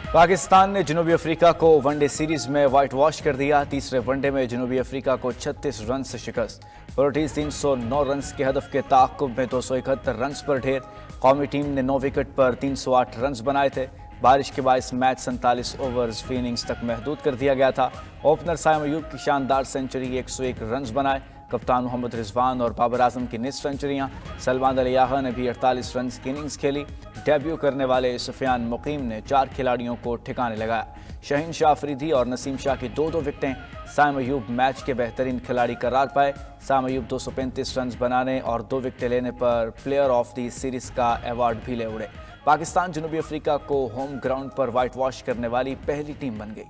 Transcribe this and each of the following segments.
पाकिस्तान ने जनूबी अफ्रीका को वनडे सीरीज में व्हाइट वॉश कर दिया। तीसरे वनडे में जनूबी अफ्रीका को 36 रन से शिकस्त। प्रोटीज 309 रन के हदफ के ताक़ुब में 271 रन पर ढेर। कौमी टीम ने 9 विकेट पर 308 रन बनाए थे। बारिश के बायस मैच 47 ओवर्स फी इनिंग्स तक महदूद कर दिया गया था। ओपनर साइम अयूब की शानदार सेंचुरी, 101 रन बनाए। कप्तान मोहम्मद रिजवान और बाबर आजम की निस्फ सेंचुरियां। सलमान अली याहा ने भी 48 रन की इनिंग्स खेली। डेब्यू करने वाले सुफियान मुकीम ने 4 खिलाड़ियों को ठिकाने लगाया। शहीन शाह अफरीदी और नसीम शाह की 2-2 विकेटें। साइम अयूब मैच के बेहतरीन खिलाड़ी करार पाए। साइम अयूब 235 रन बनाने और 2 विकेटें लेने पर प्लेयर ऑफ द सीरीज का अवार्ड भी ले उड़े। पाकिस्तान जनूबी अफ्रीका को होम ग्राउंड पर व्हाइट वॉश करने वाली पहली टीम बन गई।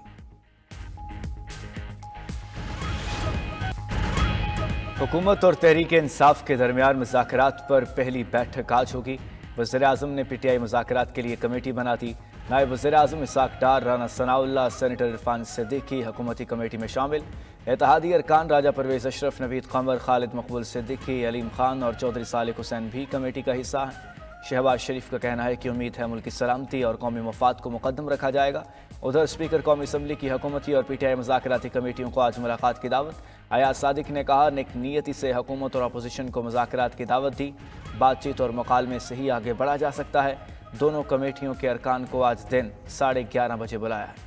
हुकूमत और तहरीक इंसाफ के दरमियान मुज़ाकरात पर पहली बैठक आज होगी। वज़ीर-ए-आज़म ने पीटीआई मुज़ाकरात के लिए कमेटी बना दी। नायब वज़ीर-ए-आज़म इसाक डार, राना सनाउल्लाह, सेनेटर इरफान सिद्दीकी हुकूमती कमेटी में शामिल। इत्तेहादी अरकान राजा परवेज़ अशरफ, नवीद कमर, खालिद मकबूल सिद्दीकी, अलीम खान और चौधरी सालिक हुसैन भी कमेटी का हिस्सा हैं। शहबाज शरीफ का कहना है कि उम्मीद है मुल्क की सलामती और कौमी मफाद को मुकद्दम रखा जाएगा। उधर स्पीकर कौमी असम्बली की हुकूमती और पीटीआई मुज़ाकराती कमेटियों को आज मुलाकात की दावत। अयाज सादिक ने कहा, नेक नीयती से हुकूमत और अपोजिशन को मुज़ाकरात की दावत दी। बातचीत और मुकालमे से ही आगे बढ़ा जा सकता है। दोनों कमेटियों के अरकान को आज दिन 11:30 बजे बुलाया है।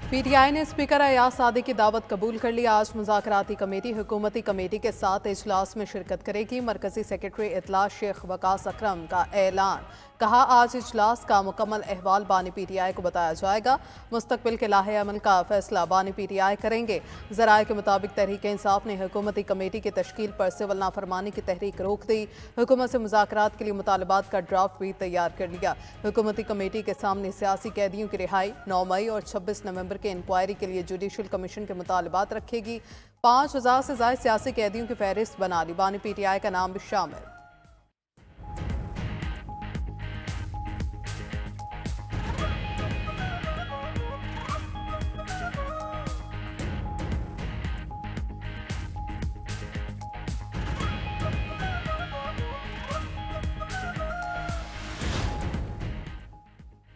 पीटीआई ने स्पीकर अयाज सादिक की दावत कबूल कर ली। आज मुज़ाकराती कमेटी हुकूमती कमेटी के साथ इजलास में शिरकत करेगी। मरकजी सेक्रेटरी इतला शेख वकास अकरम का ऐलान। कहा, आज इजलास का मुकम्मल अहवाल बानी पीटीआई को बताया जाएगा। मुस्तकबिल के लाहे अमल का फैसला बानी पीटीआई करेंगे। ज़राए के मुताबिक तहरीक इंसाफ ने हुकूमती कमेटी की तश्कील पर सिविल नाफरमानी की तहरीक रोक दी। हुकूमत से मुज़ाकरात के लिए मुतालबात का ड्राफ्ट भी तैयार कर लिया। हुकूमती कमेटी के सामने सियासी कैदियों की रिहाई, 9 मई और 26 नवंबर के इंक्वायरी के लिए जुडिशल कमीशन के मुतालबात रखेगी। 5000 से ज़ायद सियासी कैदियों की फहरिस्त बना ली। बानी पीटीआई का नाम भी शामिल।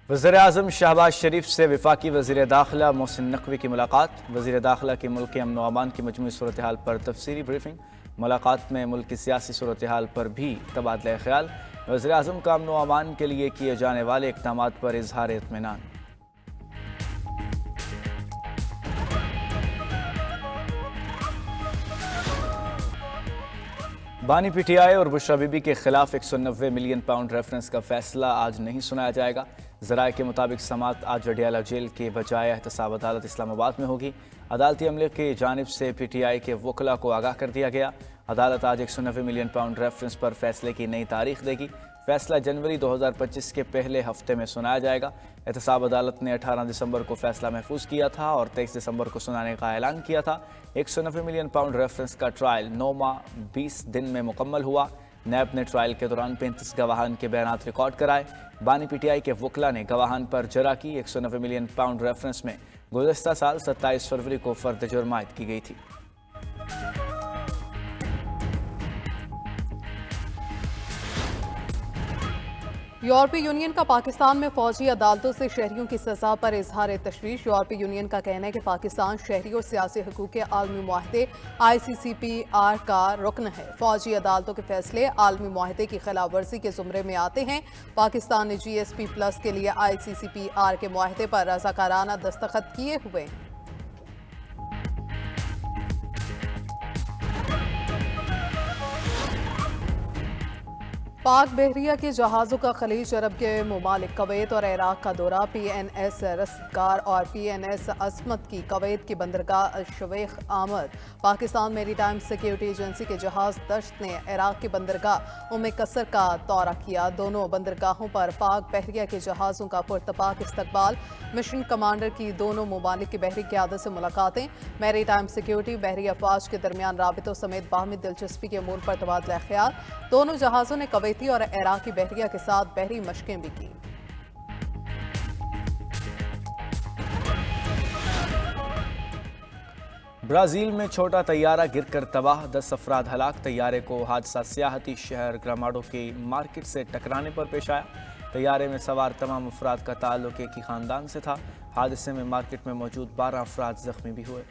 वज़ीर-ए-आज़म शहबाज शरीफ से वफाकी वज़ीर दाखिला मोहसिन नकवी की मुलाकात। वज़ीर दाखिला की मुल्क के अमन व अमान की मजमूई सूरत हाल पर तफसीली ब्रीफिंग। मुलाकात में मुल्क की सियासी सूरत हाल पर भी तबादला ख्याल। वज़ीर-ए-आज़म का अमन व अमान के लिए किए जाने वाले इक़दामात पर इजहार इत्मीनान। बानी पीटीआई और बुशरा बीबी के खिलाफ 190 मिलियन पाउंड रेफरेंस का फैसला आज नहीं सुनाया जाएगा। ज़राए के मुताबिक समात आज जडियाला जेल के बजाय एहतसाब अदालत इस्लामाबाद में होगी। अदालती अमले की जानिब से पीटीआई के वकला को आगाह कर दिया गया। अदालत आज 190 मिलियन पाउंड रेफरेंस पर फैसले की नई तारीख देगी। फैसला जनवरी 2025 के पहले हफ्ते में सुनाया जाएगा। एहतसाब अदालत ने 18 दिसंबर को फैसला महफूज किया था और 23 दिसंबर को सुनाने का ऐलान किया था। 190 मिलियन पाउंड रेफरेंस का ट्रायल 9 माह 20 दिन में मुकम्मल हुआ। नैब ने ट्रायल के दौरान 35 गवाहान के बयानात रिकॉर्ड कराए। बानी पीटीआई के वकला ने गवाहान पर जरा की। 190 मिलियन पाउंड रेफरेंस में गुज़श्ता साल 27 फरवरी को फर्द जुर्म आयद की गई थी। यूरोपीय यूनियन का पाकिस्तान में फौजी अदालतों से शहरियों की सजा पर इजहार तशवीश। यूरोपीय यूनियन का कहना है कि पाकिस्तान शहरी और सियासी हकूक़ के आलमी मुआहदे ICCPR का रुकन है। फौजी अदालतों के फैसले आलमी मुआहदे की खिलाफ वर्जी के जुमरे में आते हैं। पाकिस्तान ने GSP+ के लिए ICCPR के मुआहदे पर रज़ाकाराना दस्तखत किए हुए हैं। पाक बहरिया के जहाज़ों का खलीज अरब के ममालिक कवैत और इराक का दौरा। PNS रस्गार और PNS असमत की कवैत की बंदरगाह शवेख आमद। पाकिस्तान मेरीटाइम सिक्योरिटी एजेंसी के जहाज़ दश्त ने इराक की बंदरगाह कसर का दौरा किया। दोनों बंदरगाहों पर पाक बहरिया के जहाज़ों का पुरतपाक इस्तकबाल। मिशन कमांडर की दोनों ममालिक की बहरी क़यादत से मुलाकातें। मेरीटाइम सिक्योरिटी बहरी अफवाज के दरमियान राबितों समेत बाहमी दिलचस्पी के अमूर पर तबादला ख्याल। दोनों जहाज़ों ने कवैती और इराकी बहरिया के साथ बहरी मशकें भी की। ब्राजील में छोटा तैयारा गिरकर तबाह, 10 अफराद हलाक। तैयारे को हादसा सियाहती शहर ग्रामाडो के मार्केट से टकराने पर पेश आया। तैयारे में सवार तमाम अफराद का ताल्लुक एक ही खानदान से था। हादसे में मार्केट में मौजूद 12 अफराद जख्मी भी हुए।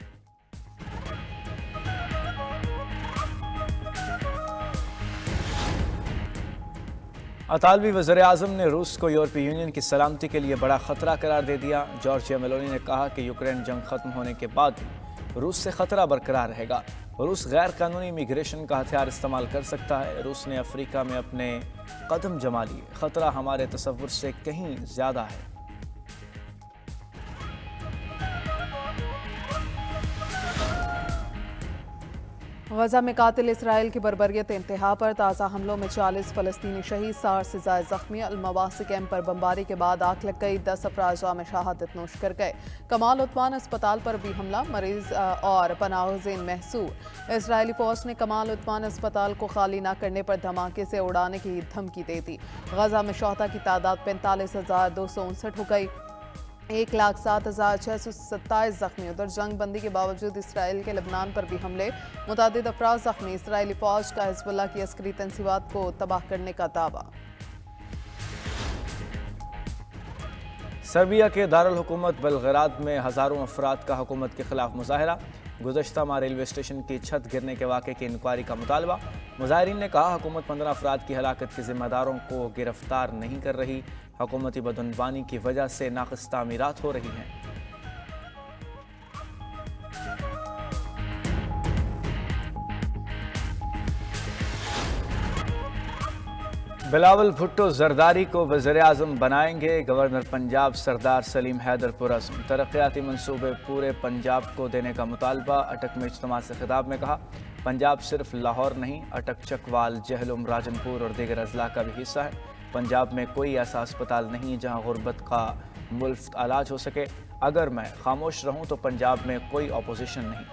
इतालवी वज़ीर-ए-आज़म ने रूस को यूरोपीय यूनियन की सलामती के लिए बड़ा खतरा करार दे दिया। जॉर्जिया मेलोनी ने कहा कि यूक्रेन जंग खत्म होने के बाद भी रूस से खतरा बरकरार रहेगा। रूस गैर कानूनी इमिग्रेशन का हथियार इस्तेमाल कर सकता है। रूस ने अफ्रीका में अपने कदम जमा लिए। खतरा हमारे तसव्वुर से कहीं ज्यादा है। गजा में कातिल इसराइल की बर्बरियत इंतहा पर। ताज़ा हमलों में 40 फ़लस्तीनी शहीद, 60 से ज़ायद ज़ख्मी। अल-मवासी कैंप पर बमबारी के बाद आग लग गई, 10 अफराद जाम शहादत नोश कर गए। कमाल उस्मान अस्पताल पर भी हमला, मरीज और पनाहगज़ीन महसूर। इसराइली फ़ौज ने कमाल उस्मान अस्पताल को खाली न करने पर धमाके से उड़ाने की धमकी दे दी। गजा में शोहदा की तादाद 45,259 हो गई, 1,07,627 जख्मी। उधर जंग बंदी के बावजूद इसराइल के लबनान पर भी हमले, मुतादिद अफराद जख्मी। इसराइली फौज का हिज़्बुल्लाह की अस्करी तंसीबात को तबाह करने का दावा। सर्बिया के दारुल हुकूमत बेलग्राद में हज़ारों अफराद का हुकूमत के खिलाफ मुजाहरा। गुज़श्ता माह रेलवे स्टेशन की छत गिरने के वाक़े की इंक्वायरी का मुतालबा। मुजाहिरीन ने कहा हुकूमत 15 अफराद की हलाकत के ज़िम्मेदारों को गिरफ्तार नहीं कर रही। हुकूमती बदअनवानी की वजह से नाक़िस तामीरात हो रही हैं। बिलावल भुट्टो जरदारी को वज़ीर-ए-आज़म बनाएंगे। गवर्नर पंजाब सरदार सलीम हैदर पुरज़्म। तरक्याती मंसूबे पूरे पंजाब को देने का मुतालबा। अटक में इज्तिमा से खिताब में कहा पंजाब सिर्फ लाहौर नहीं, अटक, चकवाल, जहलुम, राजनपुर और दीगर अजला का भी हिस्सा है। पंजाब में कोई ऐसा अस्पताल नहीं जहां गुर्बत का मुफ्त इलाज हो सके। अगर मैं खामोश रहूं तो पंजाब में कोई अपोजिशन नहीं।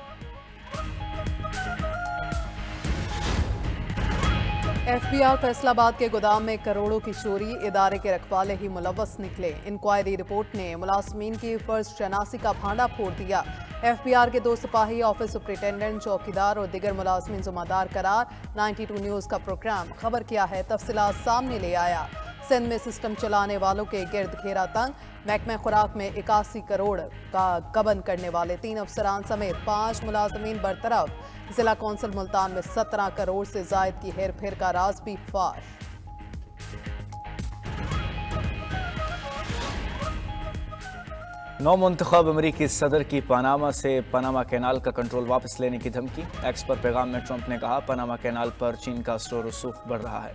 FBI फैसलाबाद के गोदाम में करोड़ों की चोरी, इदारे के रखवाले ही मुलव्वस निकले। इंक्वायरी रिपोर्ट ने मुलाजमीन की फर्ज शनासी का भांडा फोड़ दिया। FBR के 2 सिपाही, ऑफिस सुपरिटेंडेंट, चौकीदार और दिगर मुलाजमीन जुम्मेदार करार। 92 न्यूज़ का प्रोग्राम खबर क्या है तफसीलात सामने ले आया। सिंध में सिस्टम चलाने वालों के गिर्द घेरा तंग। महकमा खुराक में 81 करोड़ का गबन करने वाले 3 अफसरान समेत 5 मुलाजमीन बरतरफ। जिला कौंसिल मुल्तान में 17 करोड़ से जायद की हेर फेर का राज भी फाश। नौमुंतखब अमरीकी सदर की पनामा से पनामा कैनाल का कंट्रोल वापस लेने की धमकी। एक्स पर पैगाम में ट्रंप ने कहा पनामा कैनाल पर चीन का असर रसूख बढ़ रहा है।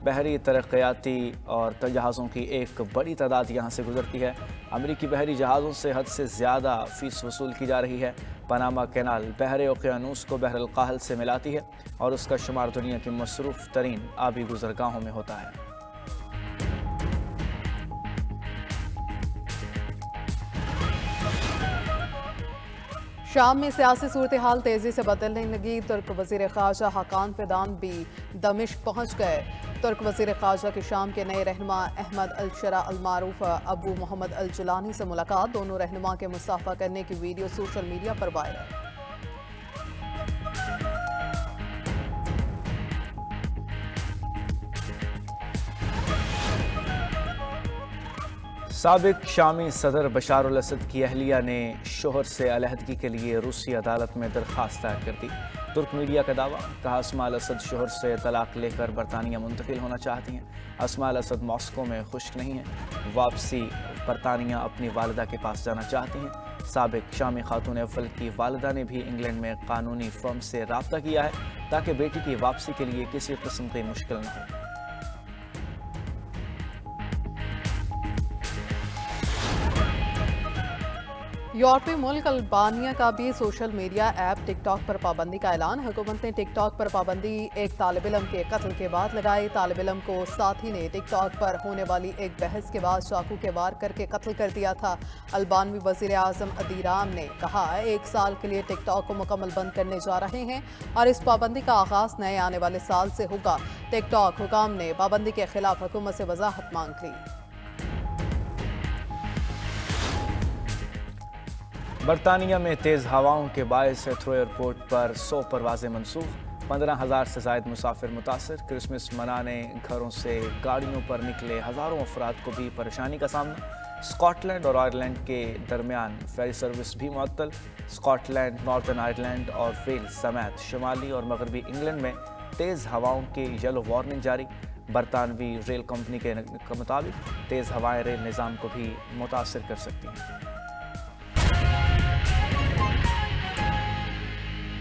बहरी तरक्याती और जहाज़ों की एक बड़ी तादाद यहाँ से गुजरती है। अमरीकी बहरी जहाज़ों से हद से ज़्यादा फ़ीस वसूल की जा रही है। पनामा कैनाल बहरे ओक़यानूस को बहर अल काहल से मिलाती है और उसका शुमार दुनिया की मसरूफ़ तरीन आबी गुज़रगाहों में होता है। शाम में सियासी सूरत हाल तेजी से बदलने लगी। तुर्क वज़ीर ख़ारजा हाकान फिदान भी दमिश्क पहुंच गए। तुर्क वज़ीर ख़ारजा के शाम के नए रहनुमा अहमद अल शरा अल मारूफ अबू मोहम्मद अल जुलानी से मुलाकात। दोनों रहनुमा के मुसाफा करने की वीडियो सोशल मीडिया पर वायरल। साबिक शामी सदर बशार अल असद की अहलिया ने शोहर से अलहदगी के लिए रूसी अदालत में दरख्वास्त दायर कर दी। तुर्क मीडिया का दावा, कहा अस्मा अल असद शोहर से तलाक लेकर बरतानिया मुंतकिल होना चाहती हैं। अस्मा अल असद मॉस्को में खुश नहीं हैं। वापसी बरतानिया अपनी वालिदा के पास जाना चाहती हैं। साबिक शामी खातून अव्वल की वालिदा ने भी इंग्लैंड में कानूनी फर्म से रब्ता किया है ताकि बेटी की वापसी के लिए किसी किस्म की मुश्किल न हो। यूरोपीय मुल्क अल्बानिया का भी सोशल मीडिया ऐप टिकटॉक पर पाबंदी का ऐलान। हुकूमत ने टिकटॉक पर पाबंदी एक तालिब इल्म के कत्ल के बाद लगाई। तालिब इल्म को साथी ने टिकटॉक पर होने वाली एक बहस के बाद चाकू के वार करके कत्ल कर दिया था। अल्बानवी वज़ीर आज़म अदीराम ने कहा 1 साल के लिए टिकटॉक को मुकम्मल बंद करने जा रहे हैं और इस पाबंदी का आगाज़ नए आने वाले साल से होगा। टिकटॉक हुकाम ने पाबंदी के खिलाफ हुकूमत से वजाहत मांग ली। बरतानिया में तेज़ हवाओं के बायस हेथ्रो एयरपोर्ट पर 100 परवाजें मनसूख, 15,000 से ज़ायद मुसाफिर मुतासर। क्रिसमस मनाने घरों से गाड़ियों पर निकले हज़ारों अफराद को भी परेशानी का सामना। स्कॉटलैंड और आयरलैंड के दरमियान फेरी सर्विस भी मुअत्तल। स्कॉटलैंड, नॉर्दर्न आयरलैंड और वेल्स समेत शुमाली और मगरबी इंग्लैंड में तेज़ हवाओं की येलो वार्निंग जारी। बरतानवी रेल कंपनी के मुताबिक तेज़ हवाएं रेल निज़ाम को भी मुतासर कर सकती हैं।